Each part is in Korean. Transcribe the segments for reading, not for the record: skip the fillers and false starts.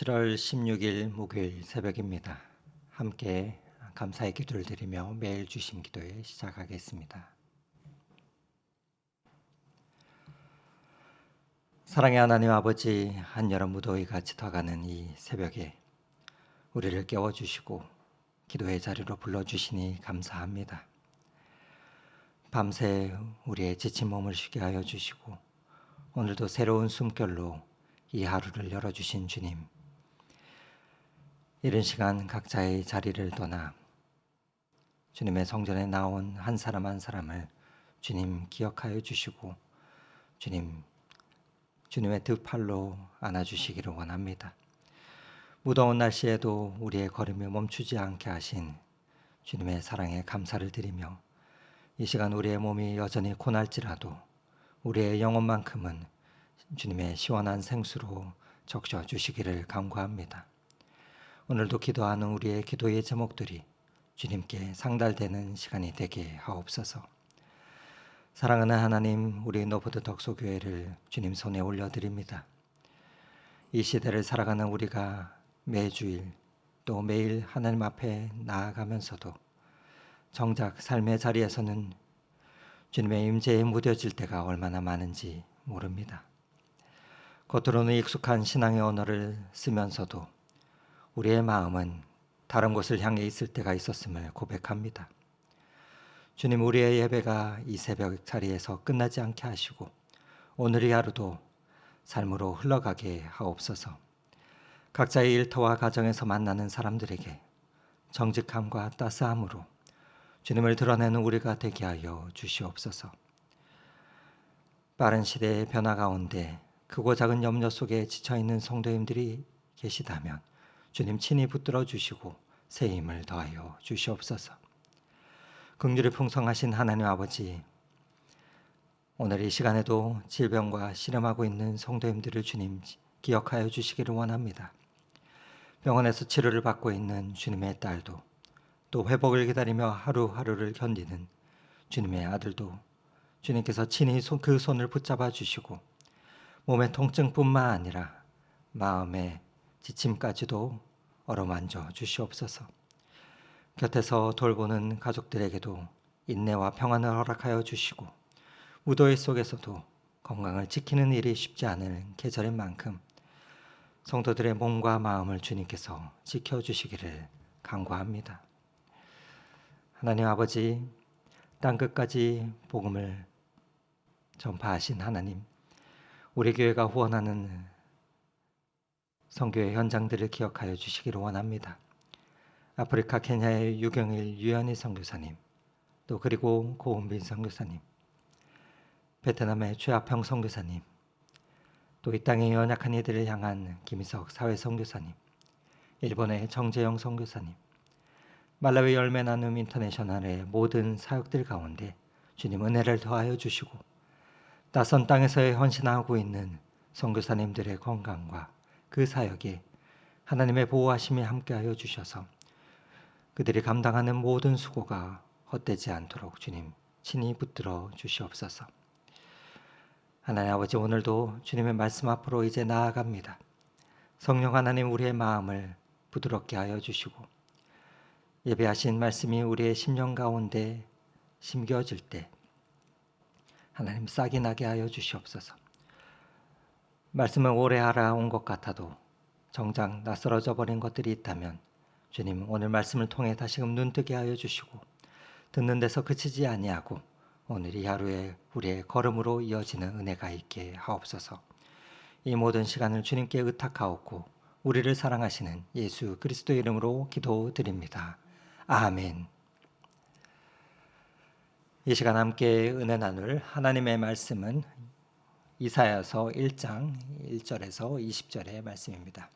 7월 16일 목요일 새벽입니다. 함께 감사의 기도를 드리며 매일 주심 기도회 시작하겠습니다. 사랑의 하나님 아버지, 한여름 무더위 같이 다가는 이 새벽에 우리를 깨워주시고 기도의 자리로 불러주시니 감사합니다. 밤새 우리의 지친 몸을 쉬게 하여 주시고 오늘도 새로운 숨결로 이 하루를 열어주신 주님, 이른 시간 각자의 자리를 떠나 주님의 성전에 나온 한 사람 한 사람을 주님 기억하여 주시고 주님의 두 팔로 안아주시기를 원합니다. 무더운 날씨에도 우리의 걸음이 멈추지 않게 하신 주님의 사랑에 감사를 드리며 이 시간 우리의 몸이 여전히 고날지라도 우리의 영혼만큼은 주님의 시원한 생수로 적셔 주시기를 간구합니다. 오늘도 기도하는 우리의 기도의 제목들이 주님께 상달되는 시간이 되게 하옵소서. 사랑하는 하나님, 우리 노브드 덕소교회를 주님 손에 올려드립니다. 이 시대를 살아가는 우리가 매주일 또 매일 하나님 앞에 나아가면서도 정작 삶의 자리에서는 주님의 임재에 무뎌질 때가 얼마나 많은지 모릅니다. 겉으로는 익숙한 신앙의 언어를 쓰면서도 우리의 마음은 다른 곳을 향해 있을 때가 있었음을 고백합니다. 주님, 우리의 예배가 이 새벽 자리에서 끝나지 않게 하시고 오늘 이 하루도 삶으로 흘러가게 하옵소서. 각자의 일터와 가정에서 만나는 사람들에게 정직함과 따스함으로 주님을 드러내는 우리가 되게 하여 주시옵소서. 빠른 시대의 변화 가운데 크고 작은 염려 속에 지쳐있는 성도님들이 계시다면 주님 친히 붙들어 주시고 새 힘을 더하여 주시옵소서. 긍휼이 풍성하신 하나님 아버지, 오늘 이 시간에도 질병과 씨름하고 있는 성도님들을 주님 기억하여 주시기를 원합니다. 병원에서 치료를 받고 있는 주님의 딸도, 또 회복을 기다리며 하루하루를 견디는 주님의 아들도 주님께서 친히 그 손을 붙잡아 주시고 몸의 통증뿐만 아니라 마음의 지침까지도 어루만져 주시옵소서. 곁에서 돌보는 가족들에게도 인내와 평안을 허락하여 주시고 무더위 속에서도 건강을 지키는 일이 쉽지 않은 계절인 만큼 성도들의 몸과 마음을 주님께서 지켜주시기를 간구합니다. 하나님 아버지, 땅끝까지 복음을 전파하신 하나님, 우리 교회가 후원하는 선교의 현장들을 기억하여 주시기를 원합니다. 아프리카 케냐의 유경일 유연희 선교사님, 또 그리고 고은빈 선교사님, 베트남의 최아평 선교사님, 또 이 땅의 연약한 이들을 향한 김희석 사회 선교사님, 일본의 정재영 선교사님, 말라위 열매 나눔 인터내셔널의 모든 사역들 가운데 주님 은혜를 더하여 주시고 낯선 땅에서의 헌신하고 있는 선교사님들의 건강과 그 사역에 하나님의 보호하심이 함께하여 주셔서 그들이 감당하는 모든 수고가 헛되지 않도록 주님 친히 붙들어 주시옵소서. 하나님 아버지, 오늘도 주님의 말씀 앞으로 이제 나아갑니다. 성령 하나님, 우리의 마음을 부드럽게 하여 주시고 예배하신 말씀이 우리의 심령 가운데 심겨질 때 하나님 싹이 나게 하여 주시옵소서. 말씀을 오래 알아온 것 같아도 정작 낯설어져 버린 것들이 있다면 주님, 오늘 말씀을 통해 다시금 눈뜨게 하여 주시고 듣는 데서 그치지 아니하고 오늘 이 하루에 우리의 걸음으로 이어지는 은혜가 있게 하옵소서. 이 모든 시간을 주님께 의탁하옵고 우리를 사랑하시는 예수 그리스도 이름으로 기도드립니다. 아멘. 이 시간 함께 은혜 나눌 하나님의 말씀은 이사야서 1장 1절에서 20절의 말씀입니다.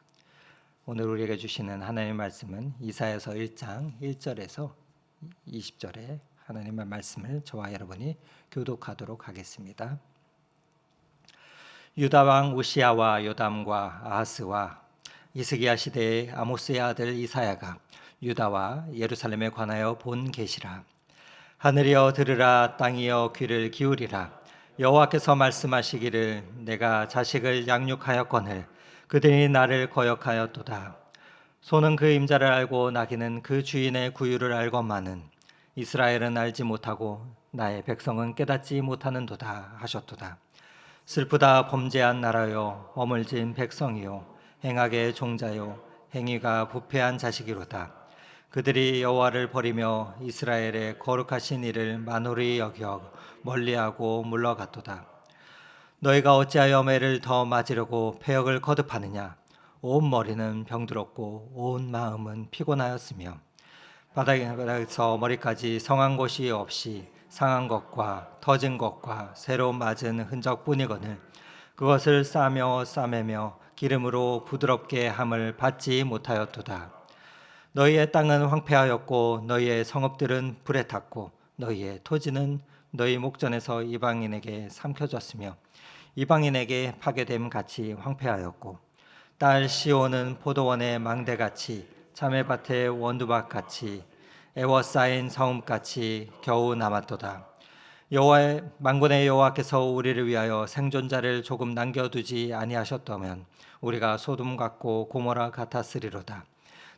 오늘 우리에게 주시는 하나님의 말씀은 이사야서 1장 1절에서 20절의 하나님의 말씀을 저와 여러분이 교독하도록 하겠습니다. 유다 왕 우시야와 요담과 아하스와 이스기야 시대의 아모스의 아들 이사야가 유다와 예루살렘에 관하여 본 계시라. 하늘이여 들으라, 땅이여 귀를 기울이라. 여호와께서 말씀하시기를 내가 자식을 양육하였거늘 그들이 나를 거역하였도다. 소는 그 임자를 알고 나귀는 그 주인의 구유를 알건만은 이스라엘은 알지 못하고 나의 백성은 깨닫지 못하는도다 하셨도다. 슬프다 범죄한 나라요 어물진 백성이요 행악의 종자요 행위가 부패한 자식이로다. 그들이 여호와를 버리며 이스라엘의 거룩하신 이를 만홀히 여겨 멀리하고 물러갔도다. 너희가 어찌하여 매를 더 맞으려고 패역을 거듭하느냐. 온 머리는 병들었고 온 마음은 피곤하였으며 바닥에서 머리까지 성한 곳이 없이 상한 것과 터진 것과 새로 맞은 흔적뿐이거늘 그것을 싸며 싸매며 기름으로 부드럽게 함을 받지 못하였도다. 너희의 땅은 황폐하였고 너희의 성읍들은 불에 탔고 너희의 토지는 너희 목전에서 이방인에게 삼켜졌으며 이방인에게 파괴됨 같이 황폐하였고 딸 시온은 포도원의 망대같이 자매밭의 원두밭같이 애워싸인 성읍같이 겨우 남았도다. 여호와의 만군의 여호와께서 우리를 위하여 생존자를 조금 남겨두지 아니하셨다면 우리가 소돔 같고 고모라 같았으리로다.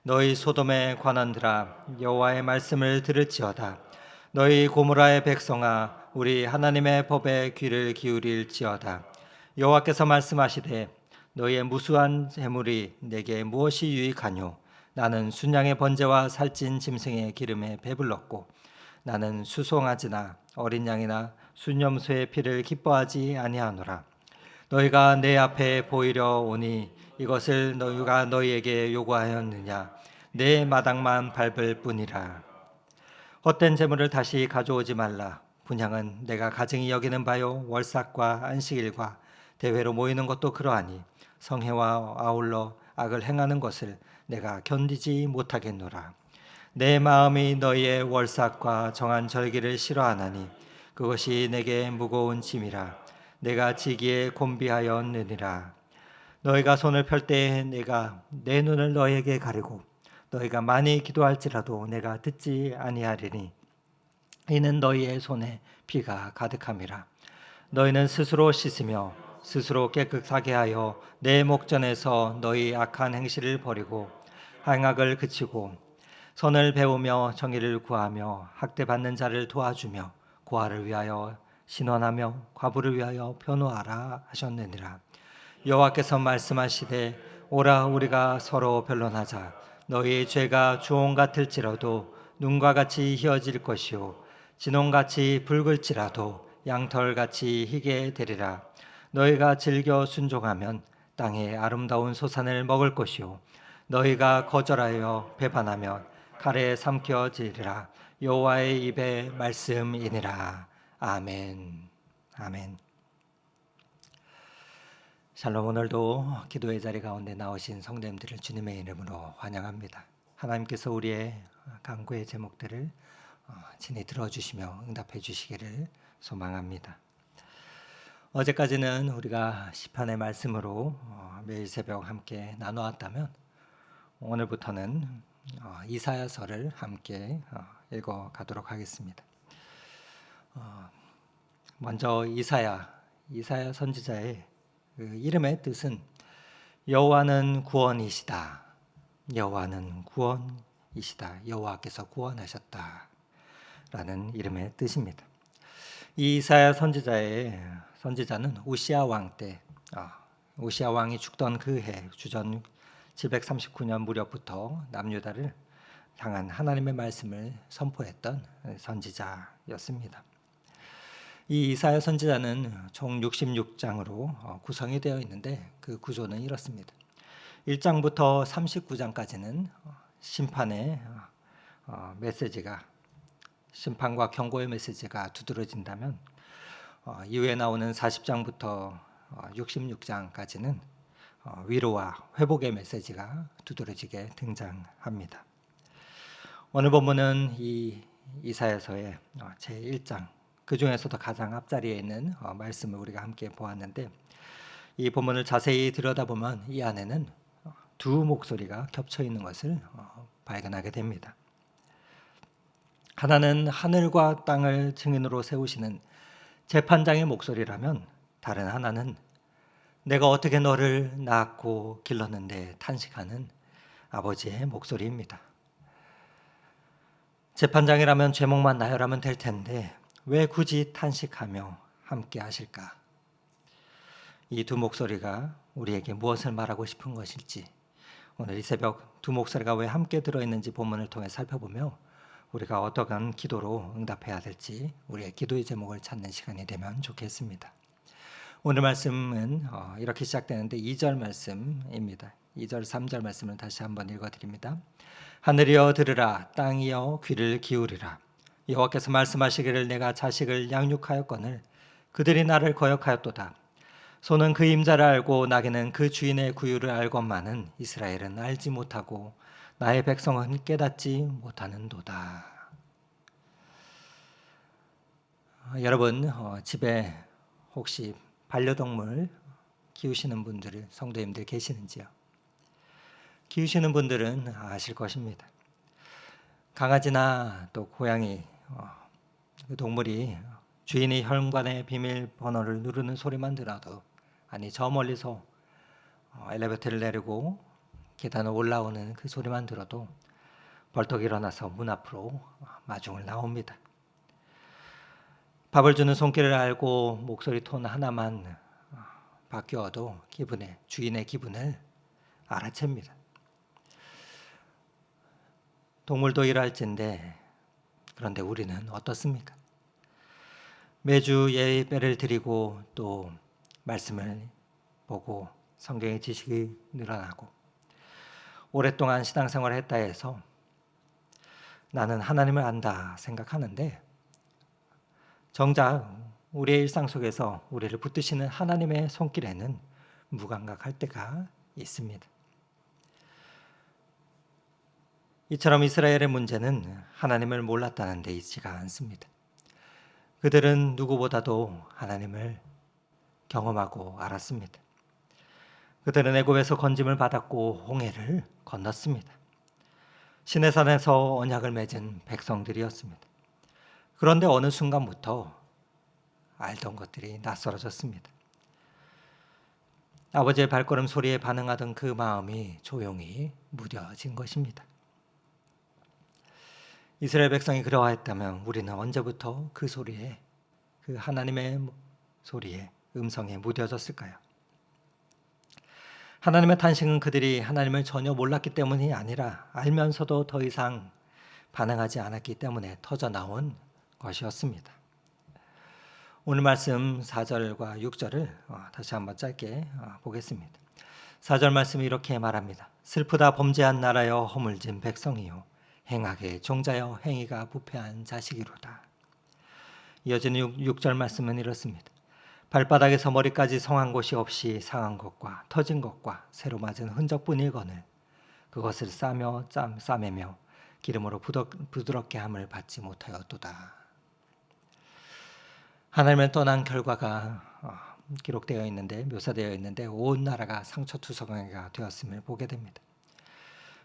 너희 소돔의 관원들아 여호와의 말씀을 들을지어다. 너희 고모라의 백성아 우리 하나님의 법에 귀를 기울일지어다. 여호와께서 말씀하시되 너희의 무수한 재물이 내게 무엇이 유익하뇨. 나는 순양의 번제와 살찐 짐승의 기름에 배불렀고 나는 수송아지나 어린 양이나 순염소의 피를 기뻐하지 아니하노라. 너희가 내 앞에 보이려 오니 이것을 너희가 너희에게 요구하였느냐. 내 마당만 밟을 뿐이라. 헛된 재물을 다시 가져오지 말라. 분향은 내가 가증히 여기는 바요 월삭과 안식일과 대회로 모이는 것도 그러하니 성회와 아울러 악을 행하는 것을 내가 견디지 못하겠노라. 내 마음이 너희의 월삭과 정한 절기를 싫어하나니 그것이 내게 무거운 짐이라. 내가 지기에 곤비하였느니라. 너희가 손을 펼 때에 내가 내 눈을 너희에게 가리고 너희가 많이 기도할지라도 내가 듣지 아니하리니 이는 너희의 손에 피가 가득함이라. 너희는 스스로 씻으며 스스로 깨끗하게 하여 내 목전에서 너희 악한 행실을 버리고 행악을 그치고 선을 배우며 정의를 구하며 학대받는 자를 도와주며 고아를 위하여 신원하며 과부를 위하여 변호하라 하셨느니라. 여호와께서 말씀하시되 오라 우리가 서로 변론하자. 너희의 죄가 주홍 같을지라도 눈과 같이 희어질 것이요 진홍같이 붉을지라도 양털같이 희게 되리라. 너희가 즐겨 순종하면 땅의 아름다운 소산을 먹을 것이요 너희가 거절하여 배반하면 칼에 삼켜지리라. 여호와의 입의 말씀이니라. 아멘. 아멘. 샬롬. 오늘도 기도의 자리 가운데 나오신 성도님들을 주님의 이름으로 환영합니다. 하나님께서 우리의 간구의 제목들을 친히 들어주시며 응답해 주시기를 소망합니다. 어제까지는 우리가 시편의 말씀으로 매일 새벽 함께 나누었다면 오늘부터는 이사야서를 함께 읽어 가도록 하겠습니다. 먼저 이사야 선지자의 그 이름의 뜻은 여호와는 구원이시다. 여호와는 구원이시다. 여호와께서 구원하셨다. 라는 이름의 뜻입니다. 이 이사야 선지자는 우시아 왕 때, 우시아 왕이 죽던 그 해 주전 739년 무렵부터 남유다를 향한 하나님의 말씀을 선포했던 선지자였습니다. 이 이사야 선지자는 총 66장으로 구성이 되어 있는데 그 구조는 이렇습니다. 1장부터 39장까지는 심판의 메시지가 심판과 경고의 메시지가 두드러진다면 이후에 나오는 40장부터 66장까지는 위로와 회복의 메시지가 두드러지게 등장합니다. 오늘 본문은 이 이사야서의 제1장 그 중에서도 가장 앞자리에 있는 말씀을 우리가 함께 보았는데 이 본문을 자세히 들여다보면 이 안에는 두 목소리가 겹쳐 있는 것을 발견하게 됩니다. 하나는 하늘과 땅을 증인으로 세우시는 재판장의 목소리라면 다른 하나는 내가 어떻게 너를 낳고 길렀는데 탄식하는 아버지의 목소리입니다. 재판장이라면 죄목만 나열하면 될 텐데 왜 굳이 탄식하며 함께 하실까? 이 두 목소리가 우리에게 무엇을 말하고 싶은 것일지, 오늘 이 새벽 두 목소리가 왜 함께 들어있는지 본문을 통해 살펴보며 우리가 어떠한 기도로 응답해야 될지 우리의 기도의 제목을 찾는 시간이 되면 좋겠습니다. 오늘 말씀은 이렇게 시작되는데 2절 말씀입니다. 2절 3절 말씀을 다시 한번 읽어드립니다. 하늘이여 들으라, 땅이여 귀를 기울이라. 여호와께서 말씀하시기를 내가 자식을 양육하였거늘 그들이 나를 거역하였도다. 소는 그 임자를 알고 나귀는 그 주인의 구유를 알건만은 이스라엘은 알지 못하고 나의 백성은 깨닫지 못하는도다. 여러분 집에 혹시 반려동물 키우시는 분들, 성도님들 계시는지요? 키우시는 분들은 아실 것입니다. 강아지나 또 고양이, 그 동물이 주인이 현관의 비밀번호를 누르는 소리만 들어도, 아니 저 멀리서 엘리베이터를 내리고 계단을 올라오는 그 소리만 들어도 벌떡 일어나서 문 앞으로 마중을 나옵니다. 밥을 주는 손길을 알고 목소리 톤 하나만 바뀌어도 주인의 기분을 알아챕니다. 동물도 이럴진데 그런데 우리는 어떻습니까? 매주 예배를 드리고 또 말씀을 보고 성경의 지식이 늘어나고 오랫동안 신앙생활을 했다 해서 나는 하나님을 안다 생각하는데 정작 우리의 일상 속에서 우리를 붙드시는 하나님의 손길에는 무감각할 때가 있습니다. 이처럼 이스라엘의 문제는 하나님을 몰랐다는 데 있지가 않습니다. 그들은 누구보다도 하나님을 경험하고 알았습니다. 그들은 애굽에서 건짐을 받았고 홍해를 건넜습니다. 시내산에서 언약을 맺은 백성들이었습니다. 그런데 어느 순간부터 알던 것들이 낯설어졌습니다. 아버지의 발걸음 소리에 반응하던 그 마음이 조용히 무뎌진 것입니다. 이스라엘 백성이 그러하였다면 우리는 언제부터 그 소리에, 그 하나님의 소리에, 음성에 무뎌졌을까요? 하나님의 탄식은 그들이 하나님을 전혀 몰랐기 때문이 아니라 알면서도 더 이상 반응하지 않았기 때문에 터져나온 것이었습니다. 오늘 말씀 4절과 6절을 다시 한번 짧게 보겠습니다. 4절 말씀이 이렇게 말합니다. 슬프다 범죄한 나라여 허물진 백성이요 행악의 종자여 행위가 부패한 자식이로다. 이어지는 6절 말씀은 이렇습니다. 발바닥에서 머리까지 성한 곳이 없이 상한 것과 터진 것과 새로 맞은 흔적뿐이거늘 그것을 싸매며 기름으로 부드럽게 함을 받지 못하였도다. 하나님을 떠난 결과가 기록되어 있는데, 묘사되어 있는데 온 나라가 상처투성이가 되었음을 보게 됩니다.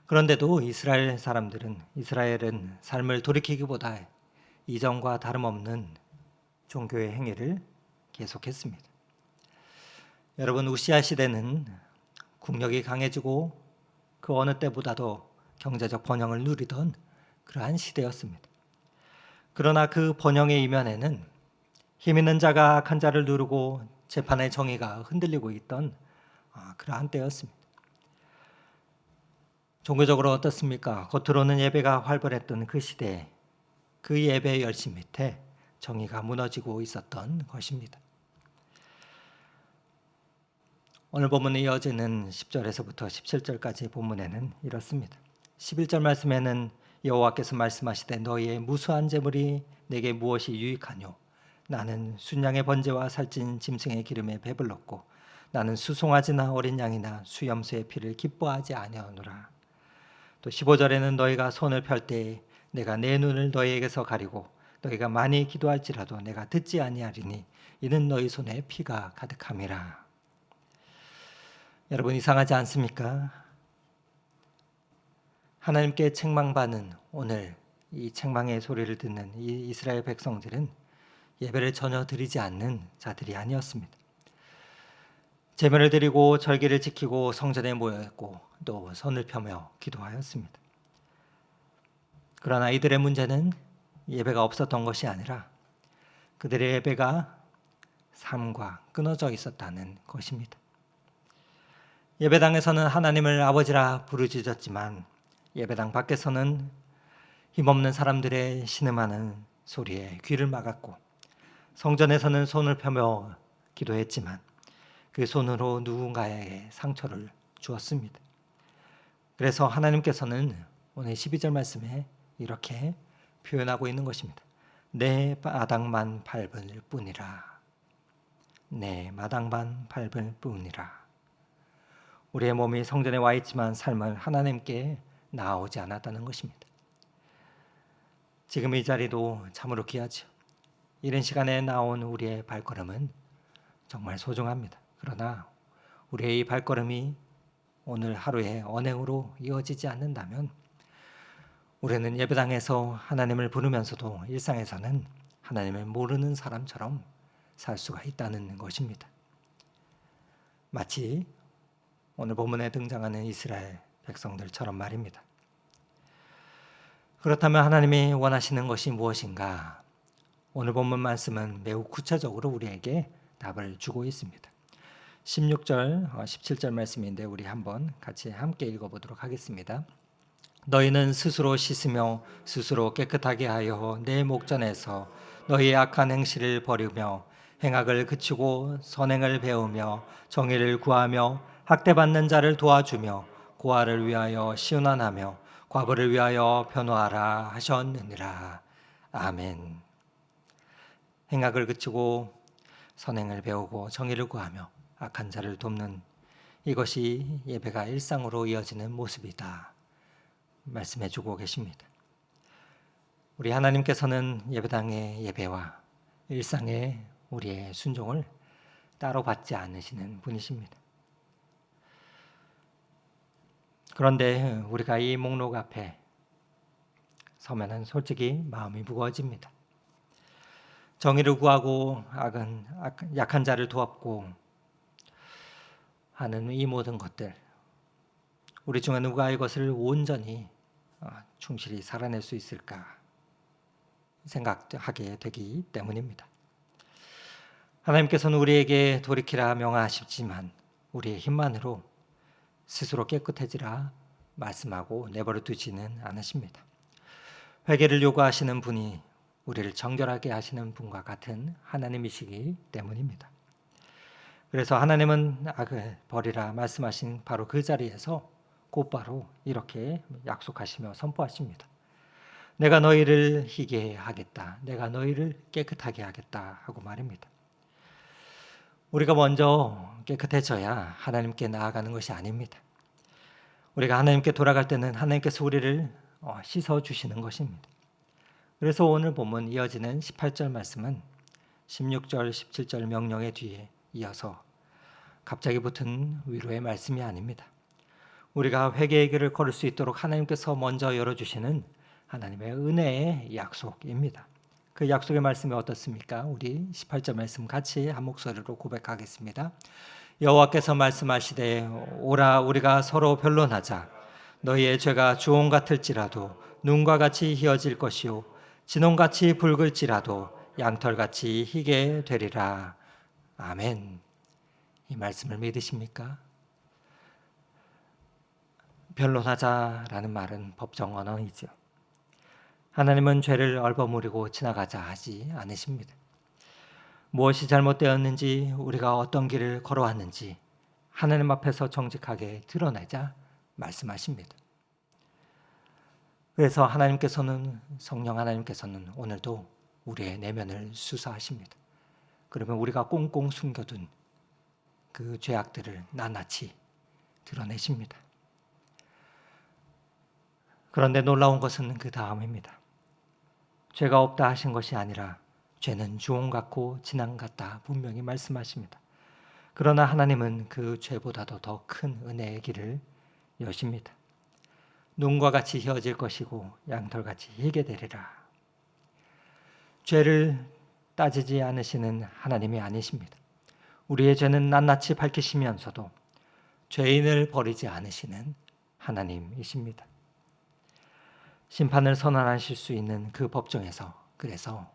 그런데도 이스라엘은 삶을 돌이키기보다 이전과 다름없는 종교의 행위를 계속했습니다. 여러분, 우시아 시대는 국력이 강해지고 그 어느 때보다도 경제적 번영을 누리던 그러한 시대였습니다. 그러나 그 번영의 이면에는 힘 있는 자가 악한 자를 누르고 재판의 정의가 흔들리고 있던 그러한 때였습니다. 종교적으로 어떻습니까? 겉으로는 예배가 활발했던 그 시대에 그 예배의 열심 밑에 정의가 무너지고 있었던 것입니다. 오늘 본문의 이어지는 10절에서부터 17절까지 본문에는 이렇습니다. 11절 말씀에는 여호와께서 말씀하시되 너희의 무수한 재물이 내게 무엇이 유익하뇨? 나는 순양의 번제와 살찐 짐승의 기름에 배불렀고 나는 수송아지나 어린 양이나 수염소의 피를 기뻐하지 아니하노라. 또 15절에는 너희가 손을 펼 때에 내가 내 눈을 너희에게서 가리고 너희가 많이 기도할지라도 내가 듣지 아니하리니 이는 너희 손에 피가 가득함이라. 여러분, 이상하지 않습니까? 하나님께 책망받는 오늘 이 책망의 소리를 듣는 이 이스라엘 백성들은 예배를 전혀 드리지 않는 자들이 아니었습니다. 제물을 드리고 절기를 지키고 성전에 모였고 또 손을 펴며 기도하였습니다. 그러나 이들의 문제는 예배가 없었던 것이 아니라 그들의 예배가 삶과 끊어져 있었다는 것입니다. 예배당에서는 하나님을 아버지라 부르짖었지만 예배당 밖에서는 힘없는 사람들의 신음하는 소리에 귀를 막았고 성전에서는 손을 펴며 기도했지만 그 손으로 누군가에게 상처를 주었습니다. 그래서 하나님께서는 오늘 12절 말씀에 이렇게 표현하고 있는 것입니다. 내 마당만 밟을 뿐이라. 내 마당만 밟을 뿐이라. 우리의 몸이 성전에 와 있지만 삶은 하나님께 나아오지 않았다는 것입니다. 지금 이 자리도 참으로 귀하죠. 이른 시간에 나온 우리의 발걸음은 정말 소중합니다. 그러나 우리의 이 발걸음이 오늘 하루의 언행으로 이어지지 않는다면 우리는 예배당에서 하나님을 부르면서도 일상에서는 하나님을 모르는 사람처럼 살 수가 있다는 것입니다. 마치 오늘 본문에 등장하는 이스라엘 백성들처럼 말입니다. 그렇다면 하나님이 원하시는 것이 무엇인가? 오늘 본문 말씀은 매우 구체적으로 우리에게 답을 주고 있습니다. 16절, 17절 말씀인데 우리 한번 같이 함께 읽어보도록 하겠습니다. 너희는 스스로 씻으며 스스로 깨끗하게 하여 내 목전에서 너희의 악한 행실을 버리며 행악을 그치고 선행을 배우며 정의를 구하며 학대받는 자를 도와주며 고아를 위하여 시운하며 과부를 위하여 변호하라 하셨느니라. 아멘. 행악을 그치고 선행을 배우고 정의를 구하며 악한 자를 돕는 이것이 예배가 일상으로 이어지는 모습이다 말씀해 주고 계십니다. 우리 하나님께서는 예배당의 예배와 일상의 우리의 순종을 따로 받지 않으시는 분이십니다. 그런데 우리가 이 목록 앞에 서면은 솔직히 마음이 무거워집니다. 정의를 구하고 약한 자를 도왔고 하는 이 모든 것들, 우리 중에 누가 이것을 온전히 충실히 살아낼 수 있을까 생각하게 되기 때문입니다. 하나님께서는 우리에게 돌이키라 명하시지만 우리의 힘만으로 스스로 깨끗해지라 말씀하고 내버려 두지는 않으십니다. 회개를 요구하시는 분이 우리를 정결하게 하시는 분과 같은 하나님이시기 때문입니다. 그래서 하나님은 악을 버리라 말씀하신 바로 그 자리에서 곧바로 이렇게 약속하시며 선포하십니다. 내가 너희를 희게 하겠다. 내가 너희를 깨끗하게 하겠다 하고 말입니다. 우리가 먼저 깨끗해져야 하나님께 나아가는 것이 아닙니다. 우리가 하나님께 돌아갈 때는 하나님께서 우리를 씻어주시는 것입니다. 그래서 오늘 본문 이어지는 18절 말씀은 16절, 17절 명령의 뒤에 이어서 갑자기 붙은 위로의 말씀이 아닙니다. 우리가 회개의 길을 걸을 수 있도록 하나님께서 먼저 열어주시는 하나님의 은혜의 약속입니다. 그 약속의 말씀이 어떻습니까? 우리 18절 말씀 같이 한 목소리로 고백하겠습니다. 여호와께서 말씀하시되 오라 우리가 서로 변론하자. 너희의 죄가 주홍 같을지라도 눈과 같이 희어질 것이요 진홍같이 붉을지라도 양털같이 희게 되리라. 아멘. 이 말씀을 믿으십니까? 변론하자라는 말은 법정 언어이죠. 하나님은 죄를 얼버무리고 지나가자 하지 않으십니다. 무엇이 잘못되었는지 우리가 어떤 길을 걸어왔는지 하나님 앞에서 정직하게 드러내자 말씀하십니다. 그래서 성령 하나님께서는 오늘도 우리의 내면을 수사하십니다. 그러면 우리가 꽁꽁 숨겨둔 그 죄악들을 낱낱이 드러내십니다. 그런데 놀라운 것은 그 다음입니다. 죄가 없다 하신 것이 아니라 죄는 주홍 같고 진앙 같다 분명히 말씀하십니다. 그러나 하나님은 그 죄보다도 더 큰 은혜의 길을 여십니다. 눈과 같이 희어질 것이고 양털같이 희게 되리라. 죄를 따지지 않으시는 하나님이 아니십니다. 우리의 죄는 낱낱이 밝히시면서도 죄인을 버리지 않으시는 하나님이십니다. 심판을 선언하실 수 있는 그 법정에서 그래서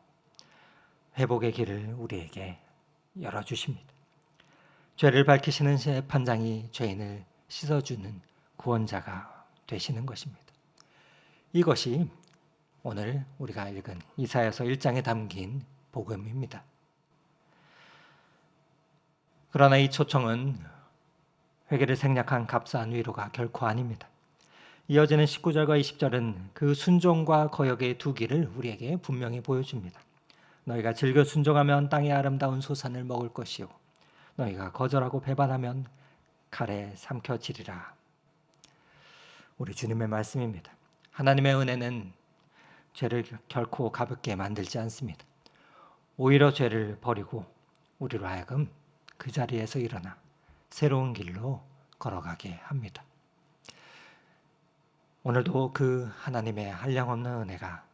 회복의 길을 우리에게 열어주십니다. 죄를 밝히시는 재판장이 죄인을 씻어주는 구원자가 되시는 것입니다. 이것이 오늘 우리가 읽은 이사야서 1장에 담긴 복음입니다. 그러나 이 초청은 회개를 생략한 값싼 위로가 결코 아닙니다. 이어지는 19절과 20절은 그 순종과 거역의 두 길을 우리에게 분명히 보여줍니다. 너희가 즐겨 순종하면 땅의 아름다운 소산을 먹을 것이요 너희가 거절하고 배반하면 칼에 삼켜지리라. 우리 주님의 말씀입니다. 하나님의 은혜는 죄를 결코 가볍게 만들지 않습니다. 오히려 죄를 버리고 우리로 하여금 그 자리에서 일어나 새로운 길로 걸어가게 합니다. 오늘도 그 하나님의 한량없는 은혜가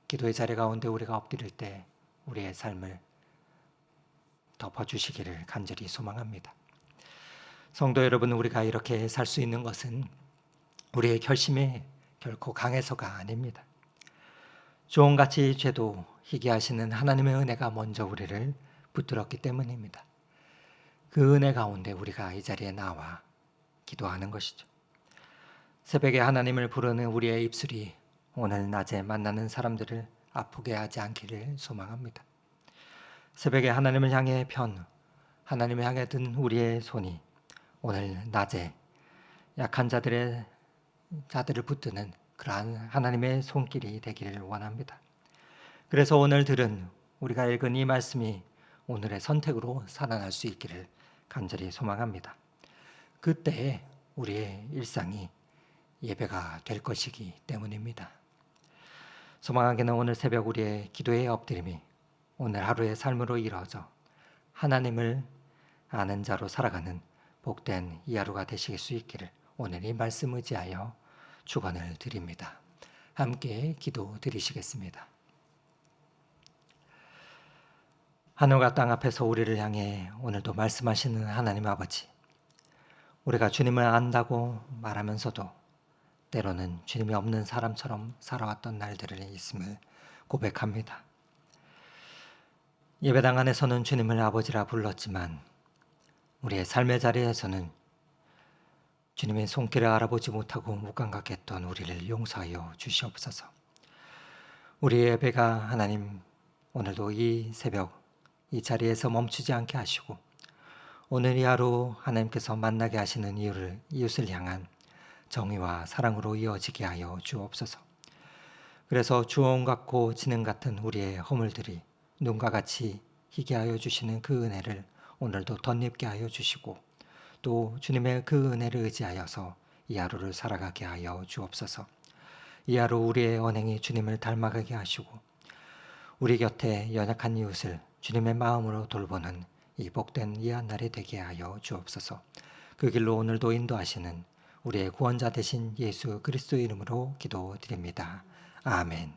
기도의 자리 가운데 우리가 엎드릴 때 우리의 삶을 덮어주시기를 간절히 소망합니다. 성도 여러분, 우리가 이렇게 살 수 있는 것은 우리의 결심이 결코 강해서가 아닙니다. 조언같이 죄도 희귀하시는 하나님의 은혜가 먼저 우리를 붙들었기 때문입니다. 그 은혜 가운데 우리가 이 자리에 나와 기도하는 것이죠. 새벽에 하나님을 부르는 우리의 입술이 오늘 낮에 만나는 사람들을 아프게 하지 않기를 소망합니다. 새벽에 하나님을 향해 하나님을 향해 든 우리의 손이 오늘 낮에 약한 자들을 붙드는 그러한 하나님의 손길이 되기를 원합니다. 그래서 오늘 들은 우리가 읽은 이 말씀이 오늘의 선택으로 살아날 수 있기를 간절히 소망합니다. 그때 우리의 일상이 예배가 될 것이기 때문입니다. 소망하기는 오늘 새벽 우리의 기도의 엎드림이 오늘 하루의 삶으로 이루어져 하나님을 아는 자로 살아가는 복된 이 하루가 되실 수 있기를 오늘 이 말씀 의지하여 축원을 드립니다. 함께 기도 드리시겠습니다. 하늘과 땅 앞에서 우리를 향해 오늘도 말씀하시는 하나님 아버지, 우리가 주님을 안다고 말하면서도 때로는 주님이 없는 사람처럼 살아왔던 날들이 있음을 고백합니다. 예배당 안에서는 주님을 아버지라 불렀지만 우리의 삶의 자리에서는 주님의 손길을 알아보지 못하고 무감각했던 우리를 용서하여 주시옵소서. 우리의 예배가 하나님 오늘도 이 새벽 이 자리에서 멈추지 않게 하시고 오늘 이 하루 하나님께서 만나게 하시는 이웃을 향한 정의와 사랑으로 이어지게 하여 주옵소서. 그래서 주홍 같고 진흥 같은 우리의 허물들이 눈과 같이 희게 하여 주시는 그 은혜를 오늘도 덧입게 하여 주시고 또 주님의 그 은혜를 의지하여서 이 하루를 살아가게 하여 주옵소서. 이 하루 우리의 언행이 주님을 닮아가게 하시고 우리 곁에 연약한 이웃을 주님의 마음으로 돌보는 이 복된 이 한 날이 되게 하여 주옵소서. 그 길로 오늘도 인도하시는 우리의 구원자 되신 예수 그리스도 이름으로 기도드립니다. 아멘.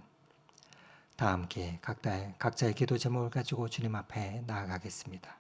다 함께 각자의 기도 제목을 가지고 주님 앞에 나아가겠습니다.